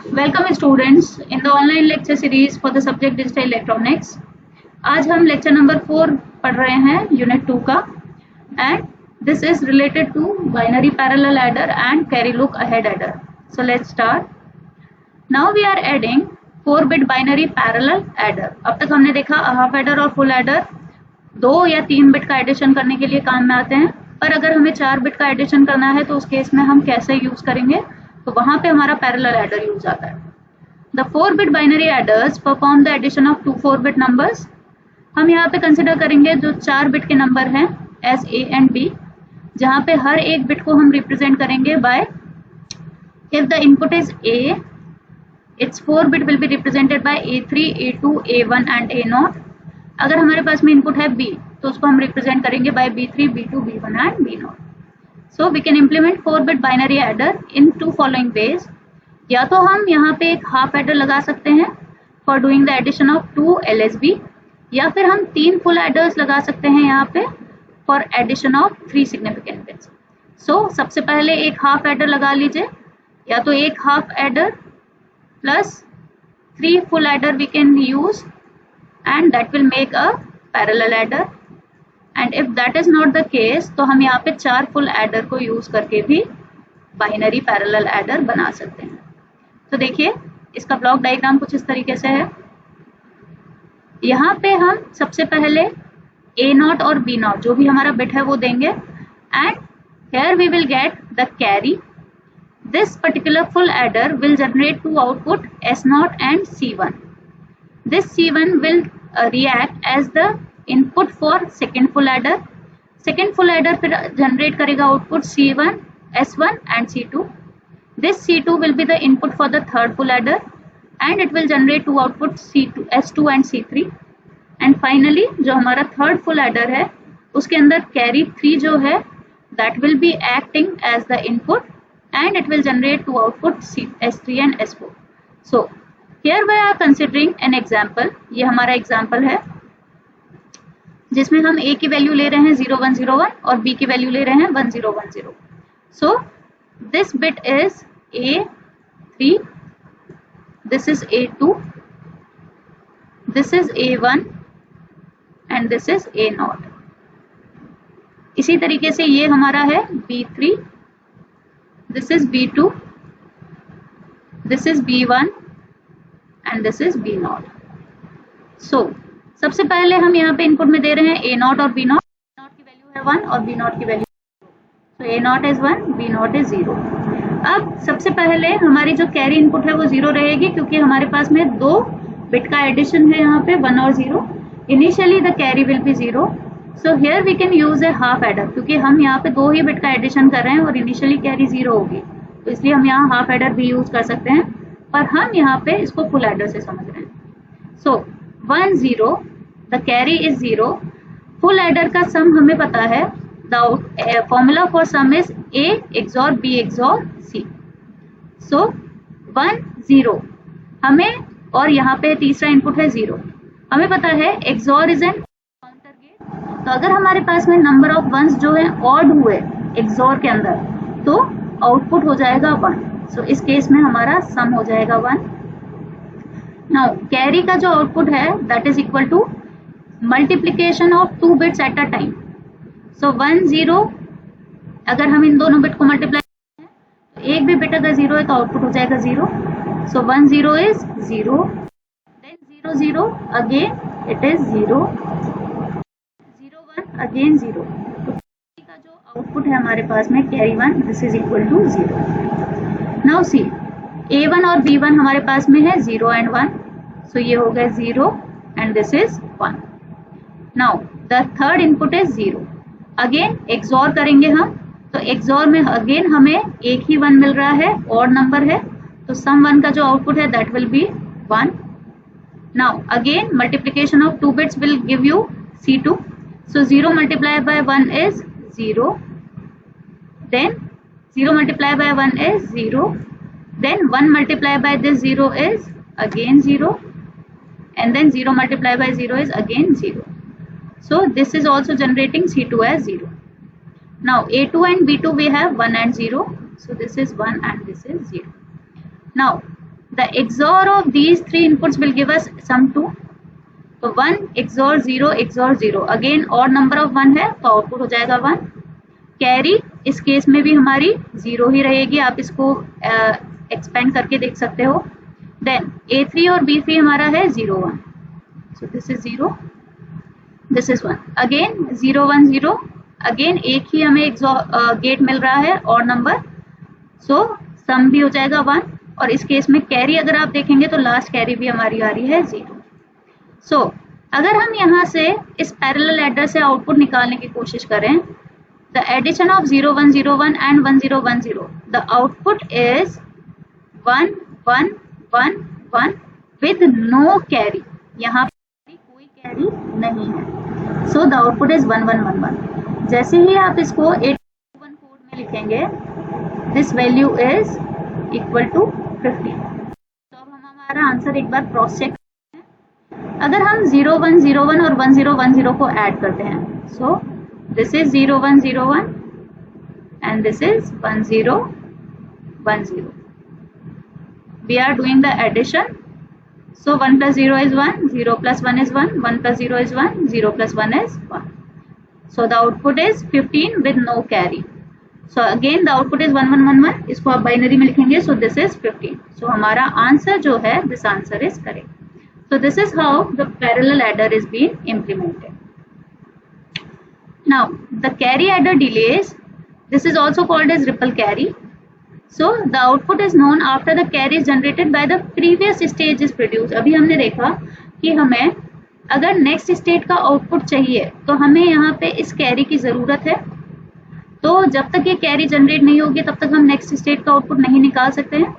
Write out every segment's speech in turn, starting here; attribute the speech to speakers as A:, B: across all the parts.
A: Welcome students in the online lecture series for the subject digital electronics. आज हम lecture number 4 पढ़ रहे हैं यूनिट 2 का, and this is related to binary parallel adder and carry look ahead adder. So let's start. Now we are adding four bit binary parallel adder. अब तक हमने देखा हाफ एडर और फुल एडर 2 या 3 बिट का एडिशन करने के लिए काम में आते हैं, पर अगर हमें 4 बिट का एडिशन करना है तो उस केस में हम कैसे यूज करेंगे, तो वहां पे हमारा पैरेलल एडर यूज आता है। The four bit binary adders perform the addition of 2 four bit numbers. हम यहाँ पे कंसिडर करेंगे जो 4 बिट के नंबर हैं एस ए एंड बी, जहाँ पे हर एक बिट को हम रिप्रेजेंट करेंगे by, if the input is a, its 4 bit will be represented by A3, A2, A1 and A0। अगर हमारे पास में इनपुट है B, तो उसको हम रिप्रेजेंट करेंगे bye B3, B2, B1 and B0। So we can implement 4-bit binary adder in 2 following ways। या तो हम यहाँ पे एक हाफ एडर लगा सकते हैं for doing the addition of 2 LSB, या फिर हम 3 full adders लगा सकते हैं यहाँ पे for addition of 3 significant bits। So सबसे पहले एक हाफ एडर लगा लीजिए, या तो एक half adder plus 3 full adder we can use, and that will make a parallel adder। and if that is not the case, तो हम यहाँ पे 4 full adder को यूज करके भी बाइनरी पैरेलल एडर बना सकते हैं। तो देखिए इसका ब्लॉक डायग्राम कुछ इस तरीके से है। यहाँ पे हम सबसे पहले A0 और B0 जो भी हमारा बिट है वो देंगे, and here we will get the carry। This particular full adder will generate 2 output S0 and C1। This C1 will react as the input for second full adder। Second full adder फिर generate करेगा output C1, S1 and C2। This C2 will be the input for the third full adder, and it will generate 2 output C2, S2 and C3। And finally जो हमारा third full adder है उसके अंदर carry 3 जो है that will be acting as the input, and it will generate 2 output S3 and S4। So here we are considering an example। ये हमारा example है जिसमें हम A की वैल्यू ले रहे हैं 0101 और B की वैल्यू ले रहे हैं 1010। So this bit is A3, this is A2, this is A1 and this is A0। इसी तरीके से ये हमारा है B3, this is B2, this is B1 and this is B0। So सबसे पहले हम यहाँ पे इनपुट में दे रहे हैं A0 और B0। A0 की वैल्यू है 1 और B0 की value, so A0 is 1, B0 is 0। अब सबसे पहले हमारी जो कैरी इनपुट है वो 0 रहेगी, क्योंकि हमारे पास में 2 बिट का एडिशन है यहाँ पे 1 और 0। Initially the carry will be 0। So here we can use a half adder, क्योंकि हम यहाँ पे 2 ही बिट का एडिशन कर रहे हैं और इनिशियली कैरी 0 होगी, तो इसलिए हम यहाँ हाफ एडर भी यूज कर सकते हैं, पर हम यहाँ पे इसको फुल एडर से समझ रहे हैं। सो 1 0, the carry is 0। Full adder का सम हमें पता है, the formula for some is A XOR B XOR C। सो 1 0 हमें, और यहाँ पे तीसरा इनपुट है 0। हमें पता है XOR is an counter gate, तो अगर हमारे पास में नंबर ऑफ वंस जो है ऑड हुए XOR के अंदर, तो आउटपुट हो जाएगा 1। सो इस केस में हमारा सम हो जाएगा 1। नाउ कैरी का जो आउटपुट है that is equal to multiplication of 2 bits at a time. So 1 0, अगर हम इन दोनों बिट को मल्टीप्लाई करते हैं तो एक भी बिट अगर 0 है तो आउटपुट हो जाएगा 0। So 1 0 is 0, then 0 0 again it is 0, 0 1 again 0। तो कैरी का जो आउटपुट है हमारे पास में carry 1, this is equal to 0। Now see A1 और B1 हमारे पास में है 0 एंड 1, सो ये हो गया 0 and this is 1। Now the third input is 0। Again XOR करेंगे हम, तो XOR में अगेन हमें एक ही 1 मिल रहा है, ऑड नंबर है, तो सम 1 का जो आउटपुट है that will be 1। Now again multiplication of 2 bits will give you C2। So 0 multiplied by 1 is 0, then 0 multiplied by 1 is 0, then 1 multiplied by this 0 is again 0, and then 0 multiplied by 0 is again 0। So this is also generating C2 as 0। Now A2 and B2 we have 1 and 0, so this is 1 and this is 0। Now The XOR of these three inputs will give us sum 2. तो 1 XOR 0 XOR 0, again और number of 1 है तो output हो जाएगा 1. Carry इस case में भी हमारी 0 ही रहेगी, आप इसको एक्सपेंड करके देख सकते हो. देन A3 और B3 हमारा है 0 1, सो this is 0, this is 1, again 0 1 0, again एक ही हमें गेट मिल रहा है और नंबर, सो सम भी हो जाएगा 1. और इस केस में कैरी अगर आप देखेंगे तो लास्ट कैरी भी हमारी आ रही है 0. सो अगर हम यहाँ से इस पैरेलल एडर से आउटपुट निकालने की कोशिश करें, the addition of 0 1 0 1 and 1 0 1 0, the output is 1 1 1 1 with no carry. यहाँ पर कोई कैरी नहीं है, सो द आउटपुट इज 1 1 1 1. जैसे ही आप इसको 81 कोड में लिखेंगे, this value is equal to 50. तो अब हम हमारा आंसर एक बार क्रॉस चेक करते हैं. अगर हम 0 1 0 1 और 1 0 1 0 को ऐड करते हैं, सो this is 0 1 0 1 and this is 1 0 1 0. We are doing the addition, so 1 plus 0 is 1, 0 plus 1 is 1, 1 plus 0 is 1, 0 plus 1 is 1. So the output is 15 with no carry. So again the output is 1 1 1 1. इसको आप binary में लिखेंगे, so this is 15. So हमारा answer जो है, this answer is correct. So this is how the parallel adder is being implemented. Now the carry adder delays, this is also called as ripple carry. So the output is known after the carry is generated by the previous stage is produced. अभी हमने देखा कि हमें अगर next state का output चाहिए तो हमें यहाँ पे इस कैरी की जरूरत है. तो जब तक ये कैरी जनरेट नहीं होगी तब तक हम नेक्स्ट स्टेट का आउटपुट नहीं निकाल सकते हैं.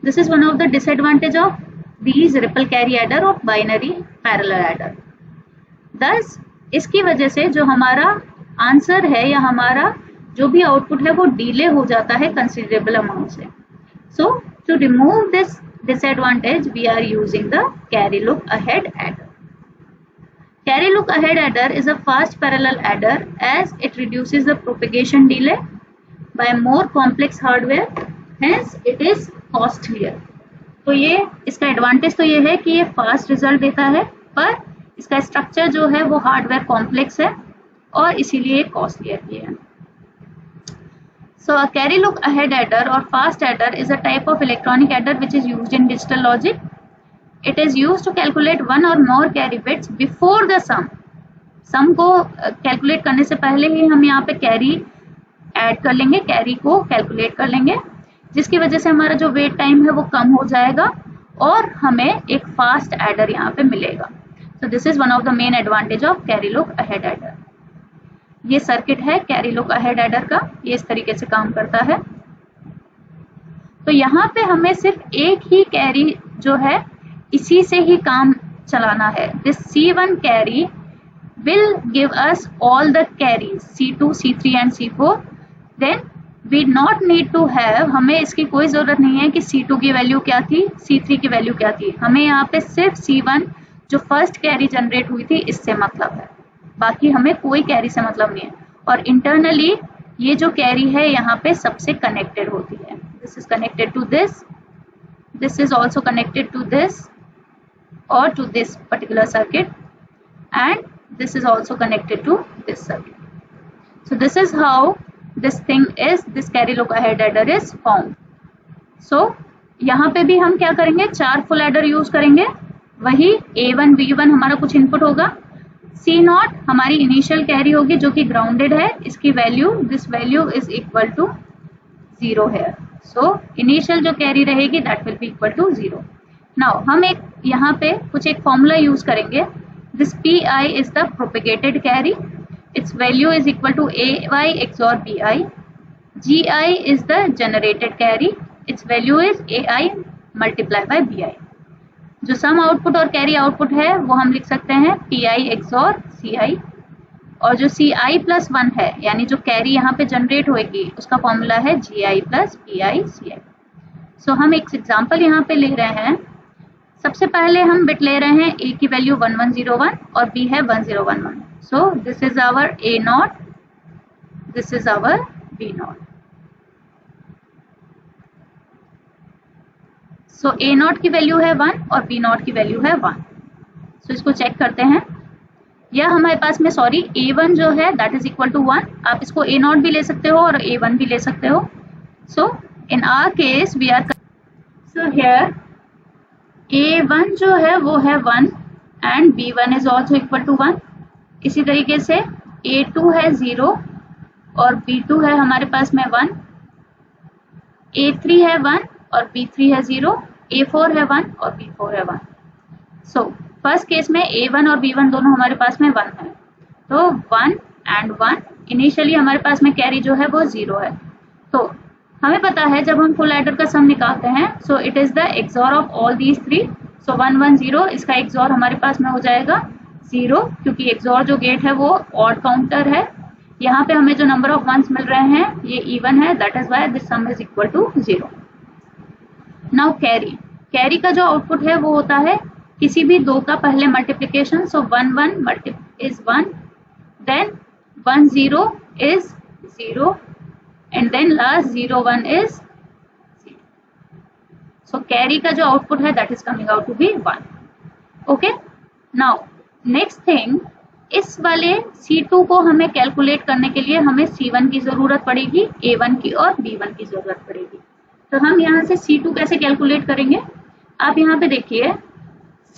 A: This is one of the disadvantage of these ripple carry adder और बाइनरी पैरेलल एडर. दस इसकी वजह से जो हमारा आंसर है या हमारा जो भी आउटपुट है वो डिले हो जाता है कंसिडरेबल अमाउंट से. So to remove this disadvantage we are using the carry look ahead adder. Carry look ahead adder is a fast parallel adder as it reduces the propagation delay by more complex hardware, hence it is costlier. तो ये इसका advantage तो ये है कि ये fast result देता है, पर इसका स्ट्रक्चर जो है वो हार्डवेयर कॉम्प्लेक्स है और इसीलिए कॉस्टलियर भी है. So a carry look ahead adder or fast adder is a type of electronic adder which is used in digital logic. It is used to calculate one or more carry bits before the sum. सम को calculate करने से पहले ही हम यहाँ पे carry add कर लेंगे, carry को कैलकुलेट कर लेंगे, जिसकी वजह से हमारा जो वेट टाइम है वो कम हो जाएगा और हमें एक फास्ट एडर यहाँ पे मिलेगा. So this is one of the main advantage of carry look ahead adder. ये सर्किट है कैरी लुक अहेड एडर का, ये इस तरीके से काम करता है. तो यहाँ पे हमें सिर्फ एक ही कैरी जो है इसी से ही काम चलाना है. This C1 carry will give us all the carries C2, C3 and C4. Then we not need to have, हमें इसकी कोई जरूरत नहीं है कि C2 की वैल्यू क्या थी, C3 की वैल्यू क्या थी. हमें यहाँ पे सिर्फ C1 जो फर्स्ट कैरी जनरेट हुई थी इससे मतलब है, बाकी हमें कोई कैरी से मतलब नहीं है. और इंटरनली ये जो कैरी है यहाँ पे सबसे कनेक्टेड होती है. This is connected to this, this is also connected to this or to this particular circuit, and this is also connected to this circuit. So this is how this thing is, this carry look ahead adder is formed. So यहाँ पे भी हम क्या करेंगे, 4 full adder use करेंगे. वही A1 B1 हमारा कुछ इनपुट होगा, C0 हमारी इनिशियल कैरी होगी जो कि ग्राउंडेड है, इसकी value, this value is equal to 0 है. सो इनिशियल जो कैरी रहेगी that will be equal to 0. Now हम एक यहाँ पे कुछ एक फॉर्मूला यूज करेंगे. This Pi is the propagated carry, its value is equal to AY XOR BI. Gi is the generated carry, its value is AI multiply by BI. जो sum output और carry output है वो हम लिख सकते हैं Pi XOR Ci, और जो Ci प्लस 1 है यानी जो कैरी यहाँ पे जनरेट होगी उसका फॉर्मूला है Gi प्लस Pi Ci. सो हम एक एग्जाम्पल यहाँ पे ले रहे हैं. सबसे पहले हम बिट ले रहे हैं A की वैल्यू 1101 और B है 1011. So this is our A0, this is our B0. So A naught की वैल्यू है 1 और बी नॉट की वैल्यू है 1। सो इसको चेक करते हैं। या हमारे पास में सॉरी a1 जो है दैट इज इक्वल टू 1। आप इसको a नॉट भी ले सकते हो और a1 भी ले सकते हो। So in our case we are so here a1 जो है वो है 1 and b1 is also equal to 1। इसी तरीके से a2 है 0 और b2 है हमारे पास में 1, a3 है 1 और b3 है 0, a4 है 1 और b4 है 1। सो फर्स्ट केस में a1 और b1 दोनों हमारे पास में 1 है, तो 1 एंड 1 इनिशियली हमारे पास में कैरी जो है वो 0 है। तो हमें पता है जब हम फुल एडर का सम निकालते हैं so it is the XOR of all these 3। सो 1 1 0 इसका एक्सॉर हमारे पास में हो जाएगा 0, क्योंकि एक्सॉर जो गेट है वो ऑड काउंटर है। यहाँ पे हमें जो नंबर ऑफ वंस मिल रहे हैं ये इवन है, that is why this sum is equal to 0। Now carry का जो आउटपुट है वो होता है किसी भी दो का पहले multiplication. So 1 1 is 1, then 1 0 is 0 and then last 0 1 is 0. So carry का जो output है that is coming out to be 1. Okay. Now next thing, इस वाले C2 को हमें कैलकुलेट करने के लिए हमें C1 की जरूरत पड़ेगी, A1 की और B1 की जरूरत पड़ेगी। तो हम यहाँ से C2 कैसे कैलकुलेट करेंगे? आप यहाँ पे देखिए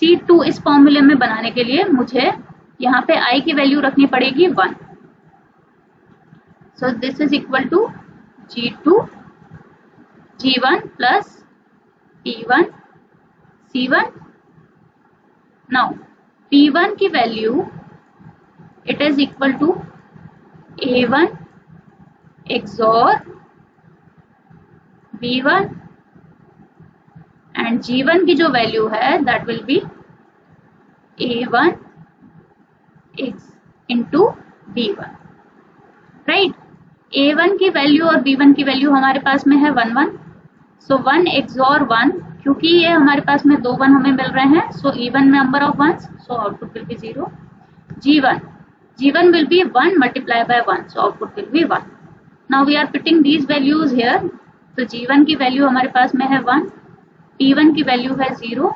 A: C2 इस फॉर्मूले में बनाने के लिए मुझे यहाँ पे I की वैल्यू रखनी पड़ेगी 1। So this is equal to G2 G1 plus P1 C1। Now P1 की value it is equal to A1 XOR B1 and G1 की जो वैल्यू है that will be A1 X into B1, right. A1 की value और B1 की value हमारे पास में है 1 1। सो 1 XOR 1, क्योंकि ये हमारे पास में 2 1 हमें मिल रहे हैं, so even number of ones, so output will be 0। G1 will be 1 multiplied by 1, so output will be 1. Now we are putting these values here. तो G1 की वैल्यू हमारे पास में है 1, P1 की वैल्यू है 0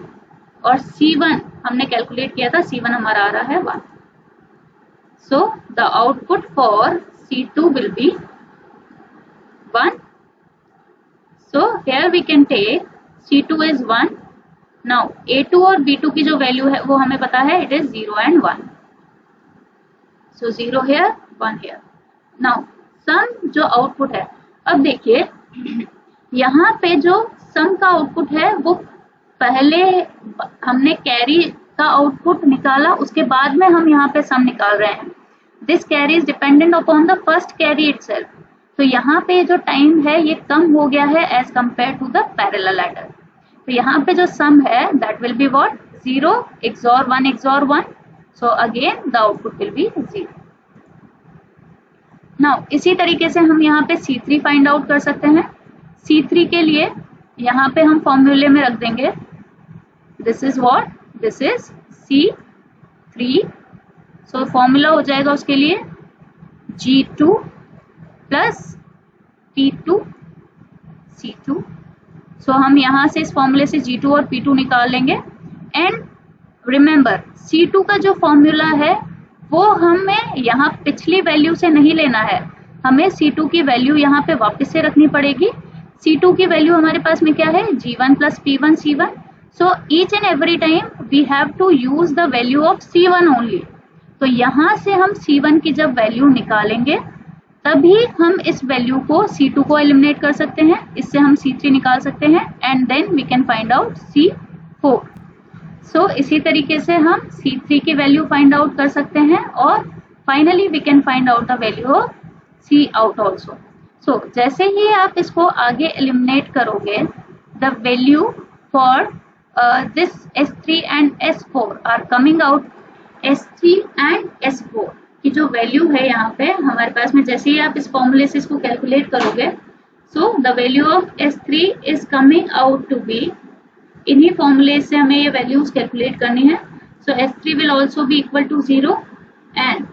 A: और C1 हमने कैलकुलेट किया था, C1 हमारा आ रहा है 1। So the output for C2 will be 1. So here we can take C2 is 1. Now A2 और B2 की जो वैल्यू है वो हमें पता है, it is 0 and 1. So 0 here, 1 here. Now sum जो आउटपुट है, अब देखिए यहाँ पे जो सम का आउटपुट है वो पहले हमने कैरी का आउटपुट निकाला, उसके बाद में हम यहाँ पे सम निकाल रहे हैं। This carry is dependent upon the first carry itself. तो यहाँ पे जो टाइम है ये कम हो गया है as compare to the parallel adder. तो यहाँ पे जो सम है that will be what, 0 XOR 1 XOR 1। So again the output will be 0। Now इसी तरीके से हम यहाँ पे C3 फाइंड आउट कर सकते हैं। C3 के लिए यहाँ पे हम फॉर्मूले में रख देंगे, this is what, this is C3। So formula हो जाएगा उसके लिए G2 प्लस P2 C2। सो हम यहाँ से इस फॉर्मूले से G2 और P2 निकाल लेंगे। एंड रिमेंबर C2 का जो फॉर्मूला है वो हमें यहाँ पिछली वैल्यू से नहीं लेना है, हमें C2 की वैल्यू यहाँ पे वापस से रखनी पड़ेगी। C2 की वैल्यू हमारे पास में क्या है, G1 plus P1 C1। So each and every time we have to use the value of C1 only. तो यहाँ से हम C1 की जब वैल्यू निकालेंगे तभी हम इस वैल्यू को C2 को एलिमिनेट कर सकते हैं, इससे हम C3 निकाल सकते हैं and then we can find out C4। सो इसी तरीके से हम C3 की वैल्यू फाइंड आउट कर सकते हैं और finally we can find out the value of C out also. So जैसे ही आप इसको आगे एलिमिनेट करोगे, the value for this S3 and S4 are coming out. S3 and S4 की जो वैल्यू है यहाँ पे हमारे पास में, जैसे ही आप इस फॉर्मूले से इसको कैलकुलेट करोगे, so the value of S3 is coming out to be, इन्हीं फॉर्मूले से हमें ये वैल्यूज कैलकुलेट करनी है। So S3 will also be equal to 0 and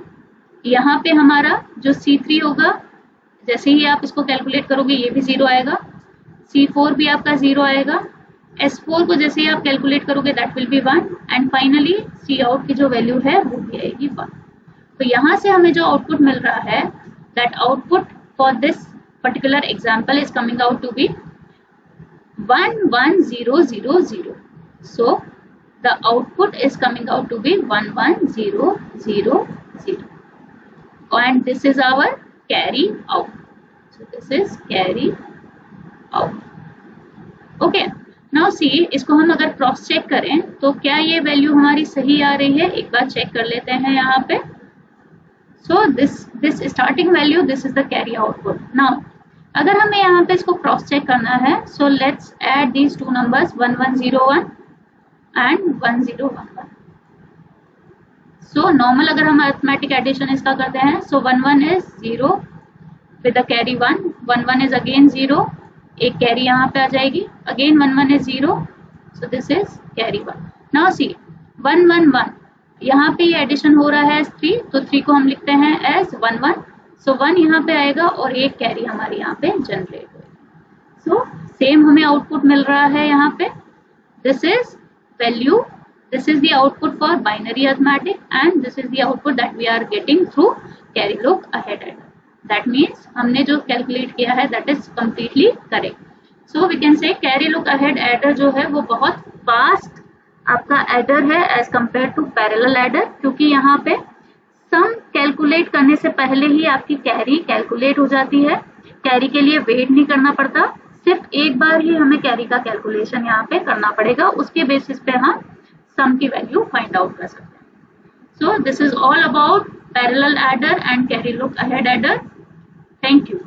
A: यहाँ पे हमारा जो C3 होगा, जैसे ही आप इसको कैलकुलेट करोगे ये भी 0 आएगा, C4 भी आपका 0 आएगा S4 को जैसे ही आप कैलकुलेट करोगे that will be 1 and finally C out की जो वैल्यू है वो भी आएगी 1। तो यहाँ से हमें जो आउटपुट मिल रहा है that output for this particular example is coming out to be 11000. So the output is coming out to be 11000 and this is our carry out. So this is carry out. Okay, now see, इसको हम अगर cross check करें तो क्या ये value हमारी सही आ रही है, एक बार चेक कर लेते हैं यहाँ पे. So this starting value, this is the carry output. Now अगर हमें यहाँ पे इसको क्रॉस चेक करना है, so let's add these two numbers 1101 and 1011. So normal अगर हम अरिथमेटिक एडिशन इसका करते हैं, सो 11 is 0 with the carry 1, 11 is again 0, एक कैरी यहाँ पे आ जाएगी, again 11 is 0, so this is carry 1. Now see 111, यहाँ पे ये एडिशन हो रहा है 3, तो 3 को हम लिखते हैं एज 11. सो 1 यहाँ पे आएगा और एक कैरी हमारी यहाँ पे जनरेट होगी. सो सेम हमें आउटपुट मिल रहा है यहाँ पे. This is value, this is the output for binary arithmetic and this is the output that we are getting through carry look ahead adder. That means हमने जो कैलकुलेट किया है that is completely correct. So we can say carry look ahead adder जो है वो बहुत fast आपका adder है as compare to parallel adder, क्योंकि यहाँ पे सम कैलकुलेट करने से पहले ही आपकी कैरी कैलकुलेट हो जाती है. कैरी के लिए वेट नहीं करना पड़ता, सिर्फ एक बार ही हमें कैरी का कैलकुलेशन यहाँ पे करना पड़ेगा, उसके बेसिस पे हम सम की वैल्यू फाइंड आउट कर सकते हैं. सो this is all about parallel adder and carry look ahead adder. Thank you.